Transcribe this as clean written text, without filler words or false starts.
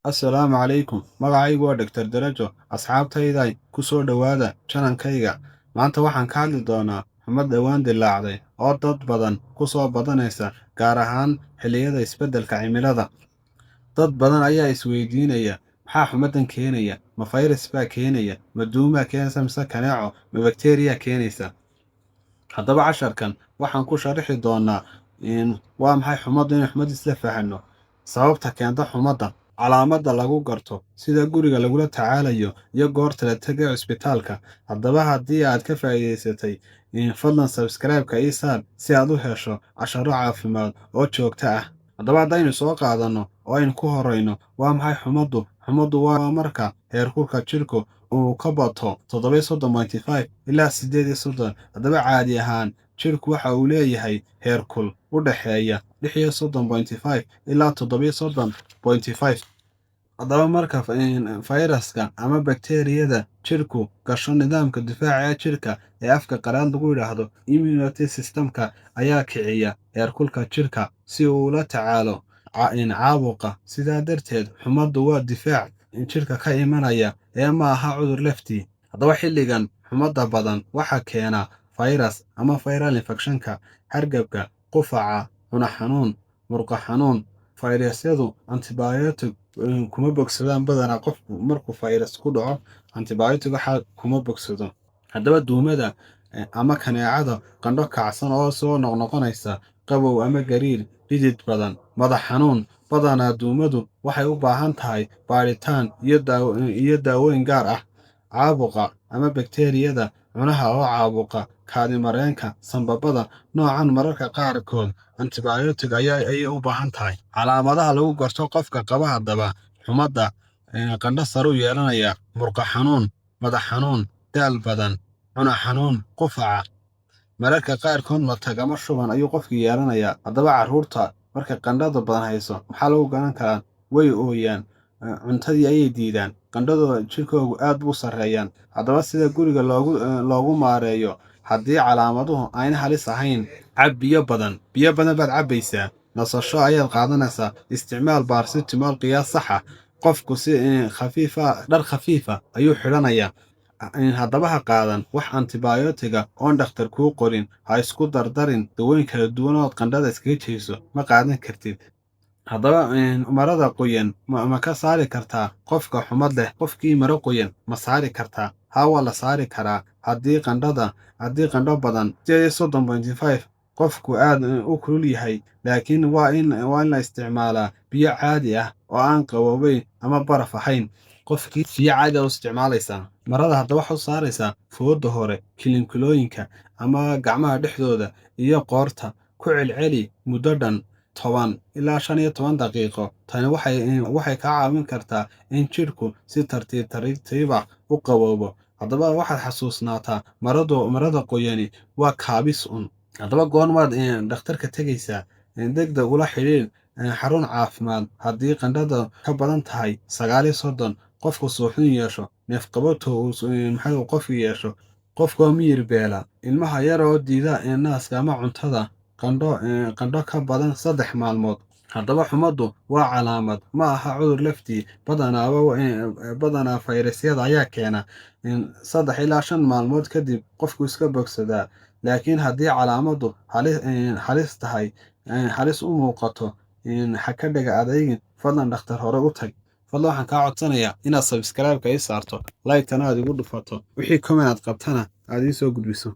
Assalaamu calaykum. Magacaygu waa Dr. Darajo. Asxaabtayday ku soo dhowaada channel-kayga. Maanta waxaan ka hadli doonaa xumad dhawaan dillaacday oo dad badan ku soo badanaysa, gaar ahaan xilliyada isbeddelka cimilada. Dad badan ayaa isweydiinaya, maxaa xumaddan keenaya? Ma fayras baa keenaya? Ma duumaa keenaysa mise kaneeco? Ma bakteeriya keenaysa? Haddaba casharkan waxaan ku sharixi doonaa waa maxay xumaddu, inay xumad isla fahanno, sababta keenta xumadda, calaamadda lagu garto, sida guriga lagula tacaalayo, iyo goorta la tegayo cisbitaalka. Haddaba haddii aad ka faa'iidaysatay, fadlan subscribe-ka ii saar si aad u hesho casharro caafimaad oo joogto ah. Haddaba haddaynu soo qaadanno oo aynu ku horrayno, waa maxay xumaddu? Xumaddu waa marka heerkulka jidhku uu ka bato 37.5 ilaa 38. Haddaba caadi ahaan, jidhku waxa uu leeyahay heerkul u dhexeeya 36.5 ilaa 37.5. Haddaba marka fayraska ama bakteeriyada jidhku gasho nidaamka difaaca ee jidhka ee afka qalaad lagu yidhaahdo immunity system-ka ayaa kiciya heerkulka jidhka si uu ula tacaalo caabuqa. Sidaa darteed, xumaddu waa difaac jidhka ka imanaya ma aha cudur laftii. Haddaba xilligan xumadda badan waxaa keena fayras ama viral infection-ka, hargabka, qufaca, cunaha xanuun, murqo xanuun. Fayrasyadu antibiyootig kuma bogsadaan badanaa. Qofku markuu fayras ku dhaco, antibiyootig waxa kuma bogsado. Haddaba duumada ama kaneecada, qandho kacsan oo soo noqnoqonaysa, qabow ama gariir, dhidid badan, madax xanuun. Badanaa duumadu waxay u baahan tahay baadhitaan iyo daawooyin gaar ah. Caabuqa ama bakteeriyada cunaha oo caabuqa kaadi mareenka, sambabada, noocan mararka qaarkood antibiyootig ayay u baahan tahay. Calaamadaha lagu garto qofka qaba haddaba xumadda: qandho sare u yeelanaya, murqo xanuun, madax xanuun, daal badan, cune xanuun, qufaca. Mararka qaarkood matag ama shuban ayuu qofku yeelanayaa. Haddaba carruurta markay qandhada badan hayso, maxaa lagu garan karaa? Way ooyaan, cuntadii ayay diidaan, qandhadooda jidhkoodu aad buu sarreeyaan. Haddaba sida guriga loogu maareeyo haddii calaamaduhu ayna halis ahayn: cab biyo badan. Biyo badan baad cabbaysaa. Nasasho ayaad qaadanaysaa. Isticmaal paracetamol qiyaas sax ah. Qofku si dhar khafiifa ayuu xidhanayaa. Haddaba ha qaadan wax antibiyootiga oon dhakhtar kuu qorin. Ha isku dardarin dawooyin kala duwan ood qandhada iskaga jeyso. Ma qaadan kartid. Haddaba marada qoyan ma ka saari kartaa qofka xumad leh? Qofkii maro qoyan ma saari kartaa? Haa, waa la saari karaa haddii qandho badan 38.5 qofku aad u kulul yahay. Laakiin waa in la isticmaalaa biyo caadi ah oo aan qaboobayn ama baraf ahayn. Qofkii biyo caadi ah u isticmaalaysaa. Marada haddaba waxaad u saaraysaa fooda hore, kilinkilooyinka ama gacmaha dhexdooda iyo qoorta. Ku celceli muddo dhan 10 ilaa 15 daqiiqo. Tani waxay kaa caawin kartaa in jidhku si tartiib ah u qaboobo. Haddaba waxaad xasuusnaataa, marada qoyani waa kaabis un. Haddaba goormaad dhakhtarka tegaysaa? Degdeg ula xiriir xarun caafimaad haddii qandhada ka badan tahay 39. Qofku suuxdin yeesho, neef-qabato qofku yeesho, qofka miyir beela, ilmaha yar oo diida naaska ama cuntada, qandho ka badan 3 maalmood. Haddaba xumaddu waa calaamad, ma aha cudur laftii. Badanaa fayrasyada ayaa keena. 3 ilaa 5 maalmood kadib qofku iska bogsadaa. Laakiin haddii calaamaddu halis u muuqato, ha ka dhaga adeegin. Fadlan dhakhtar hore u tag. Fadlan waxaan kaa codsanayaa inaad subscribe-ka ii saarto, like-tana aad igu dhufato, wixii comment aad qabtana aad ii soo gudbiso.